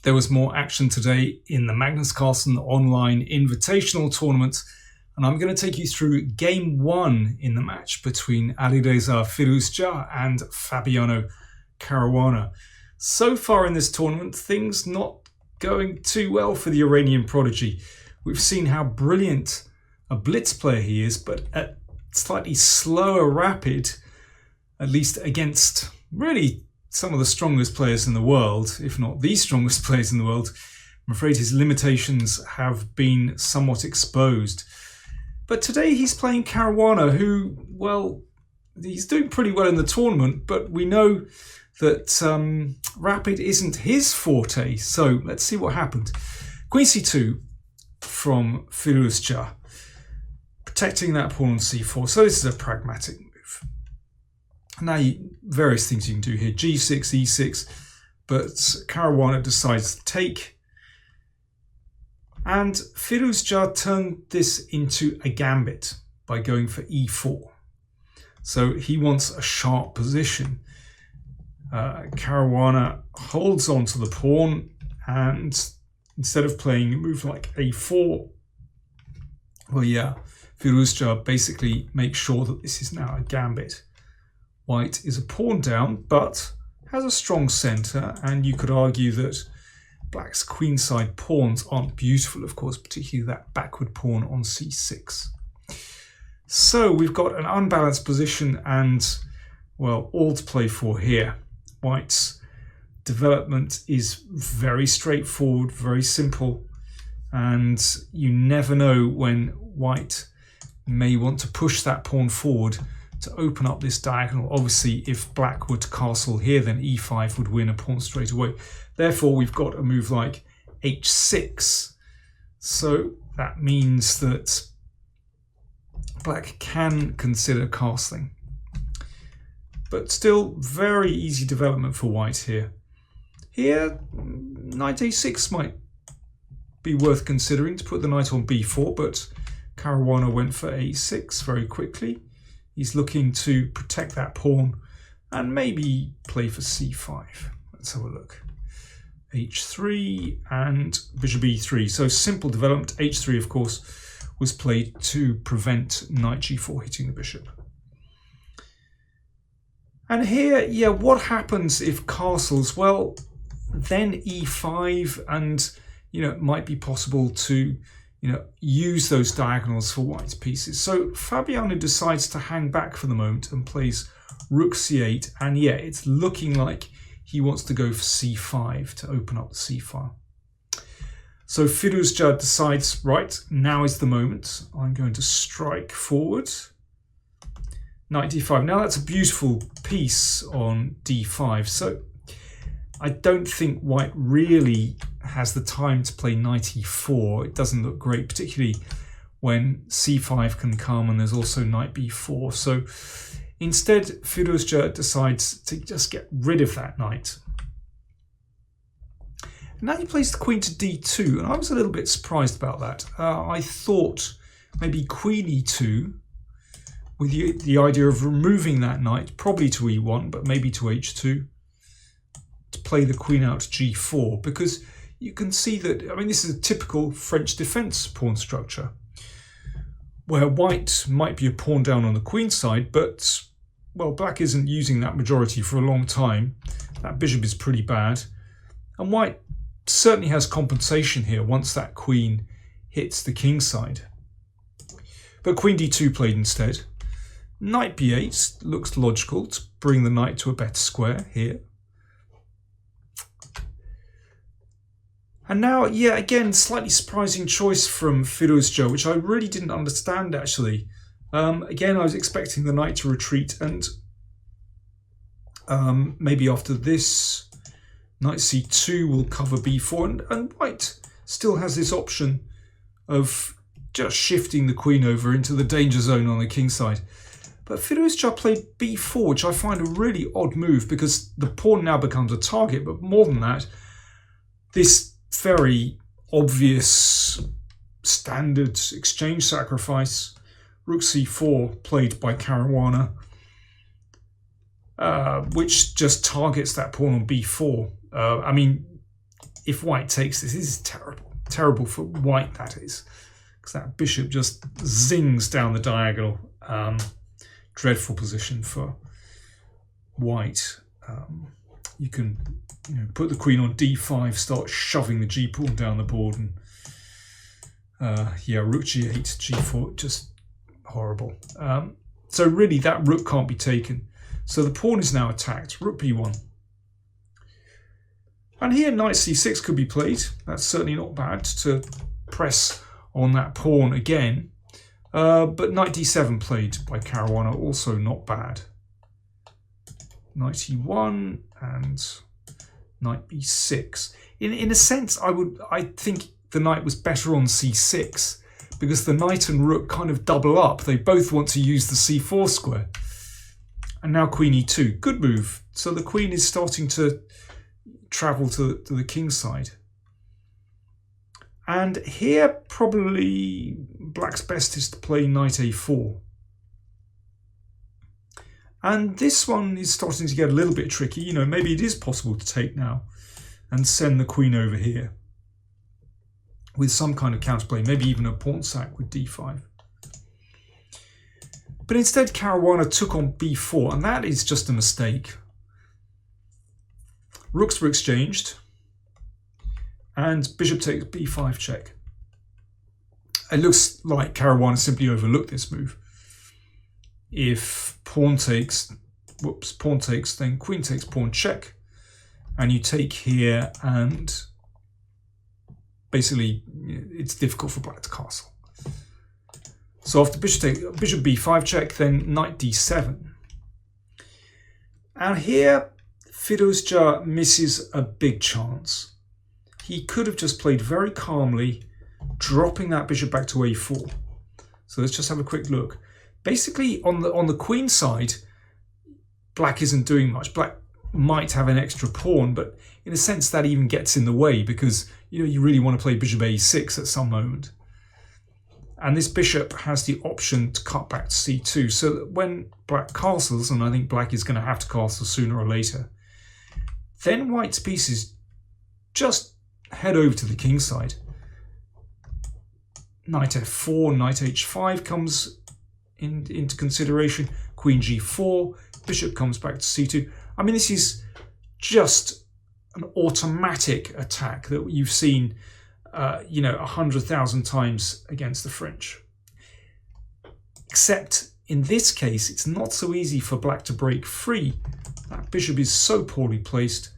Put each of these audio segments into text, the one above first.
there was more action today in the Magnus Carlsen Online Invitational tournament, and I'm going to take you through game one in the match between Alireza Firouzja and Fabiano Caruana. So far in this tournament, things not going too well for the Iranian prodigy. We've seen how brilliant a blitz player he is, but at slightly slower rapid, at least against really some of the strongest players in the world, if not the strongest players in the world. I'm afraid his limitations have been somewhat exposed. But today he's playing Caruana, who, well, he's doing pretty well in the tournament, but we know that rapid isn't his forte. So let's see what happened. Queen c2 from Firouzja, protecting that pawn on c4. So this is a pragmatic move. Now, various things you can do here. g6, e6, but Caruana decides to take. And Firouzja turned this into a gambit by going for e4. So he wants a sharp position. Caruana holds on to the pawn, and instead of playing a move like a4, well, yeah, Firouzja basically makes sure that this is now a gambit. White is a pawn down, but has a strong centre, and you could argue that Black's queenside pawns aren't beautiful, of course, particularly that backward pawn on c6. So we've got an unbalanced position and, well, all to play for here. White's development is very straightforward, very simple, and you never know when White may want to push that pawn forward to open up this diagonal. Obviously, if Black were to castle here, then e5 would win a pawn straight away. Therefore, we've got a move like h6. So that means that Black can consider castling. But still, very easy development for White here. Here, knight a6 might be worth considering to put the knight on b4, but Caruana went for a6 very quickly. He's looking to protect that pawn and maybe play for c5. Let's have a look. h3 and bishop e3. So simple development. h3, of course, was played to prevent knight g4 hitting the bishop. And here, yeah, what happens if castles? Well, then e5, and, you know, it might be possible to, you know, use those diagonals for White's pieces. So Fabiano decides to hang back for the moment and plays rook c8, and yeah, it's looking like he wants to go for c5 to open up the c-file. So Firouzja decides, right, now is the moment. I'm going to strike forward. Knight d5. Now that's a beautiful piece on d5. So I don't think White really has the time to play knight e4. It doesn't look great, particularly when c5 can come and there's also knight b4. So instead, Firouzja decides to just get rid of that knight. Now he plays the queen to d2, and I was a little bit surprised about that. I thought maybe queen e2 with the idea of removing that knight, probably to e1, but maybe to h2, to play the queen out to g4, because you can see that, I mean, this is a typical French defense pawn structure, where White might be a pawn down on the queen side, but, well, Black isn't using that majority for a long time. That bishop is pretty bad, and White certainly has compensation here once that queen hits the king side. But queen d2 played instead. Knight b8 looks logical to bring the knight to a better square here. And now, yeah, again, slightly surprising choice from Firouzja, which I really didn't understand, actually. Again, I was expecting the knight to retreat, and maybe after this, knight c2 will cover b4, and White still has this option of just shifting the queen over into the danger zone on the king side. But Firouzja played b4, which I find a really odd move, because the pawn now becomes a target, but more than that, this very obvious standard exchange sacrifice, rook c4, played by Caruana, which just targets that pawn on b4. I mean, if white takes this is terrible. Terrible for white, that is. Because that bishop just zings down the diagonal. Dreadful position for white. You can put the queen on d5, start shoving the g pawn down the board, and yeah, rook g8, g4, just horrible. So really that rook can't be taken. So the pawn is now attacked. Rook b1. And here knight c6 could be played. That's certainly not bad to press on that pawn again. But knight d7 played by Caruana, also not bad. Knight e1 and knight b6. In a sense, I think the knight was better on c6 because the knight and rook kind of double up. They both want to use the c4 square. And now queen e2. Good move. So the queen is starting to travel to the king's side. And here probably black's best is to play knight a4. And this one is starting to get a little bit tricky. Maybe it is possible to take now and send the queen over here with some kind of counterplay, maybe even a pawn sack with d5. But instead Caruana took on b4, and that is just a mistake. Rooks were exchanged, and bishop takes b5 check. It looks like Caruana simply overlooked this move. If pawn takes, then queen takes pawn check, and you take here, and basically it's difficult for black to castle. So after bishop b5 check, then knight d7. And here Firouzja misses a big chance. He could have just played very calmly, dropping that bishop back to a4. So let's just have a quick look. Basically, on the queen side, black isn't doing much. Black might have an extra pawn, but in a sense that even gets in the way because you really want to play bishop a6 at some moment. And this bishop has the option to cut back to c2. So that when black castles, and I think black is going to have to castle sooner or later, then white's pieces just head over to the king's side. Knight f4, knight h5 comes into consideration. Queen g4, bishop comes back to c2. I mean, this is just an automatic attack that you've seen 100,000 times against the French. Except in this case, it's not so easy for black to break free. That bishop is so poorly placed.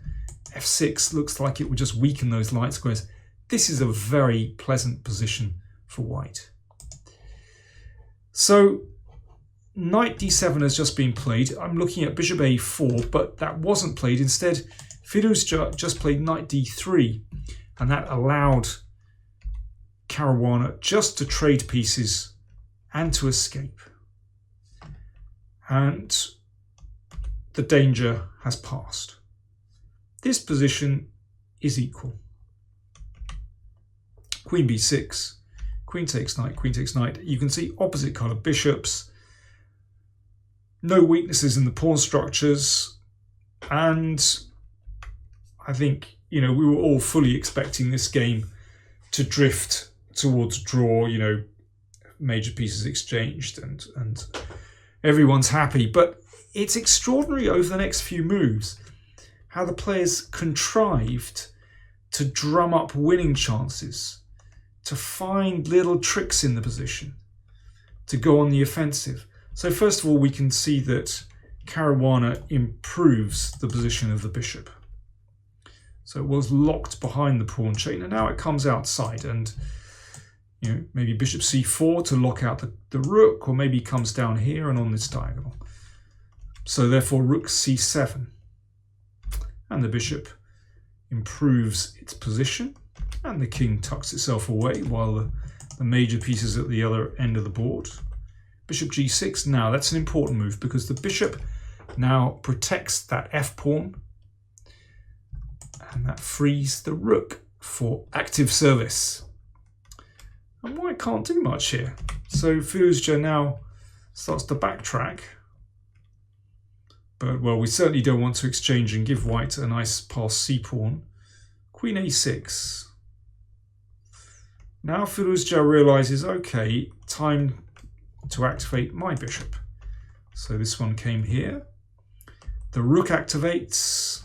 f6 looks like it would just weaken those light squares. This is a very pleasant position for white. So knight d7 has just been played. I'm looking at bishop a4, but that wasn't played. Instead, Firouzja just played knight d3, and that allowed Caruana just to trade pieces and to escape. And the danger has passed. This position is equal. Queen b6, queen takes knight, queen takes knight. You can see opposite colour bishops, no weaknesses in the pawn structures, and I think we were all fully expecting this game to drift towards draw, major pieces exchanged and everyone's happy. But it's extraordinary over the next few moves how the players contrived to drum up winning chances, to find little tricks in the position, to go on the offensive. So first of all, we can see that Caruana improves the position of the bishop. So it was locked behind the pawn chain, and now it comes outside, and maybe bishop c4 to lock out the rook, or maybe comes down here and on this diagonal. So therefore rook c7, and the bishop improves its position, and the king tucks itself away while the major pieces at the other end of the board. Bishop g6. Now that's an important move because the bishop now protects that f-pawn, and that frees the rook for active service. And white can't do much here. So Firouzja now starts to backtrack. But, well, we certainly don't want to exchange and give white a nice pass c-pawn. Queen a6. Now Firouzja realizes, okay, time to activate my bishop. So this one came here. The rook activates.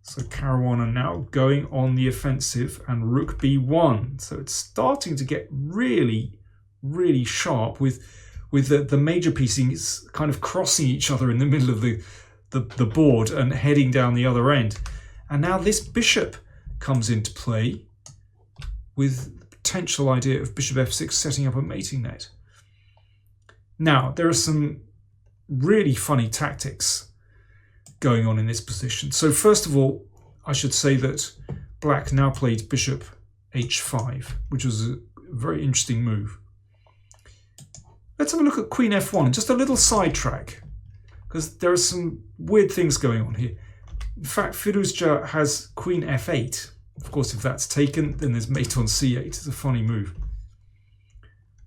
So Caruana now going on the offensive, and rook b1. So it's starting to get really, really sharp with the major pieces kind of crossing each other in the middle of the board and heading down the other end. And now this bishop comes into play with the potential idea of bishop f6 setting up a mating net. Now, there are some really funny tactics going on in this position. So first of all, I should say that black now played bishop h5, which was a very interesting move. Let's have a look at queen f1, just a little sidetrack, because there are some weird things going on here. In fact, Firouzja has queen f8. Of course, if that's taken, then there's mate on c8. It's a funny move.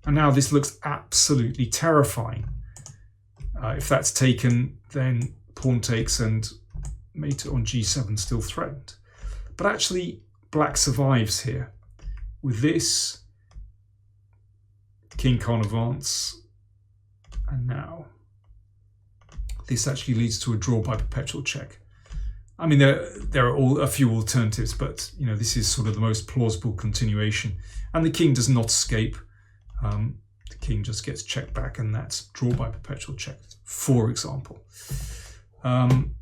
And now this looks absolutely terrifying. If that's taken, then pawn takes and mate on g7 still threatened. But actually, black survives here. With this, king can't advance. And now, this actually leads to a draw by perpetual check. I mean, there are a few alternatives, but you know, this is sort of the most plausible continuation. And the king does not escape. The king just gets checked back, and that's draw by perpetual check, for example.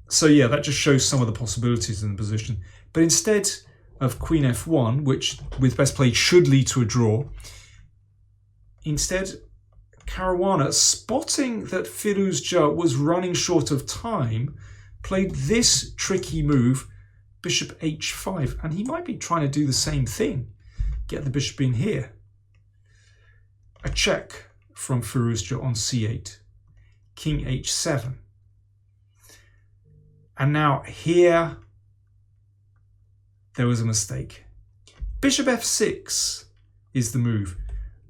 So yeah, that just shows some of the possibilities in the position. But instead of queen f1, which with best play should lead to a draw, instead Caruana, spotting that Firouzja was running short of time, played this tricky move, bishop h5, and he might be trying to do the same thing, get the bishop in here. A check from Firouzja on c8, king h7. And now here, there was a mistake. Bishop f6 is the move.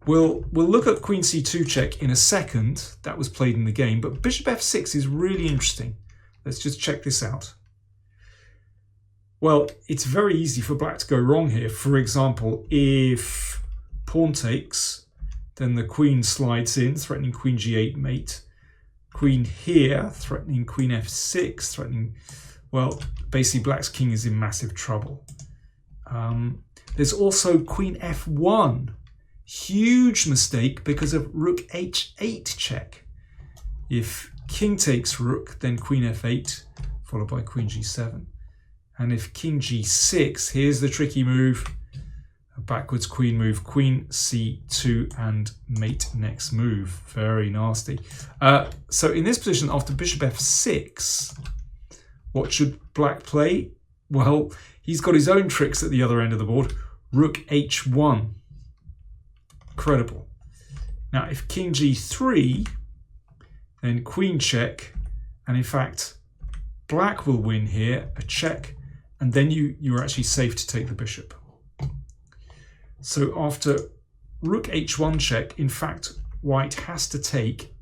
We'll look at queen c2 check in a second. That was played in the game, but bishop f6 is really interesting. Let's just check this out. Well, it's very easy for black to go wrong here. For example, if pawn takes, then the queen slides in, threatening queen g8 mate. Queen here, threatening queen f6, threatening, well, basically black's king is in massive trouble. There's also queen f1. Huge mistake because of rook h8 check. If king takes rook, then queen f8, followed by queen g7. And if king g6, here's the tricky move, a backwards queen move, queen c2 and mate next move. Very nasty. So in this position, after bishop f6, what should black play? Well, he's got his own tricks at the other end of the board. Rook h1. Incredible. Now, if king g3, then queen check, and in fact, black will win here, a check, and then you're actually safe to take the bishop. So after rook h1 check, in fact, white has to take,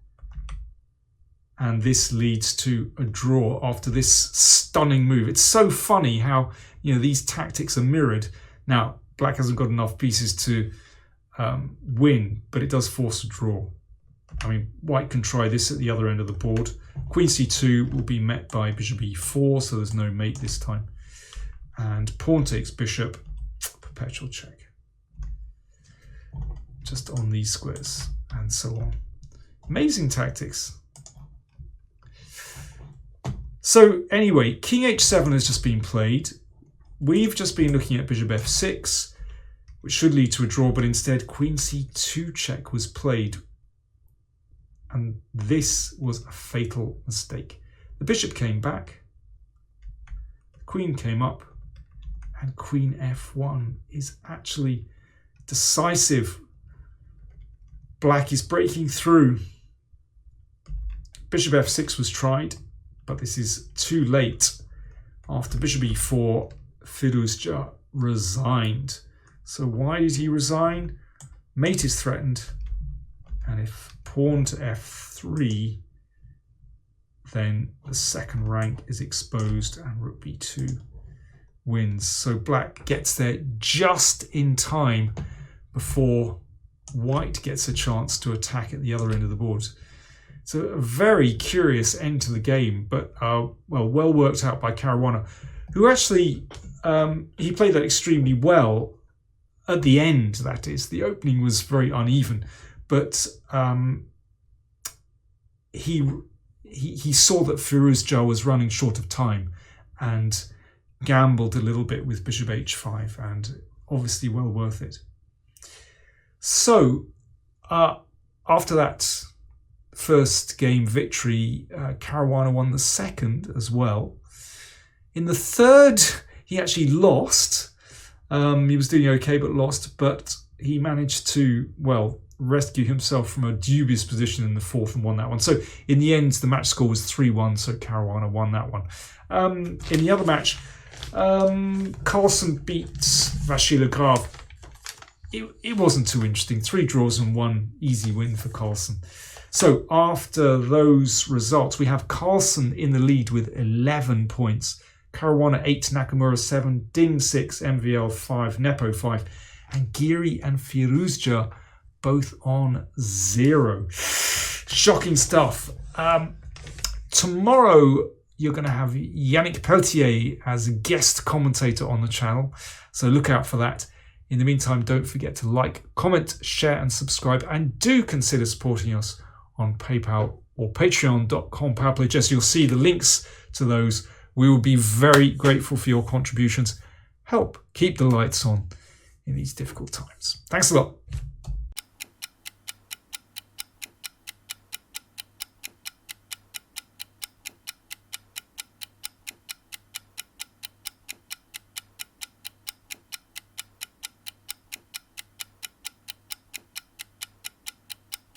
and this leads to a draw after this stunning move. It's so funny how, you know, these tactics are mirrored. Now, black hasn't got enough pieces to win, but it does force a draw. I mean, white can try this at the other end of the board. Queen c2 will be met by bishop e4, so there's no mate this time. And pawn takes bishop, perpetual check. Just on these squares, and so on. Amazing tactics. So anyway, king h7 has just been played. We've just been looking at bishop f6, which should lead to a draw, but instead queen c2 check was played. And this was a fatal mistake. The bishop came back, the queen came up, and queen f1 is actually decisive. Black is breaking through. Bishop f6 was tried, but this is too late. After bishop e4, Firouzja resigned. So why did he resign? Mate is threatened, and if pawn to f3, then the second rank is exposed and rook b2 wins. So black gets there just in time before white gets a chance to attack at the other end of the board. So a very curious end to the game, but well worked out by Caruana, who actually he played that extremely well at the end. That is, the opening was very uneven, but he saw that Firouzja was running short of time and gambled a little bit with bishop h5, and obviously well worth it. So after that first game victory, Caruana won the second as well. In the third, he actually lost. He was doing okay but lost, but he managed to, well, rescue himself from a dubious position in the fourth and won that one. So in the end, the match score was 3-1, so Caruana won that one. In the other match, Carlsen beat Vasily Grave. It wasn't too interesting. 3 draws and 1 easy win for Carlsen. So after those results, we have Carlsen in the lead with 11 points. Caruana 8, Nakamura 7, Ding 6, MVL 5, Nepo 5, and Giri and Firouzja both on 0. Shocking stuff. Tomorrow you're going to have Yannick Pelletier as a guest commentator on the channel, so look out for that. In the meantime, don't forget to like, comment, share and subscribe, and do consider supporting us on PayPal or patreon.com/PowerPlayChess. You'll see the links to those. We will be very grateful for your contributions. Help keep the lights on in these difficult times. Thanks a lot.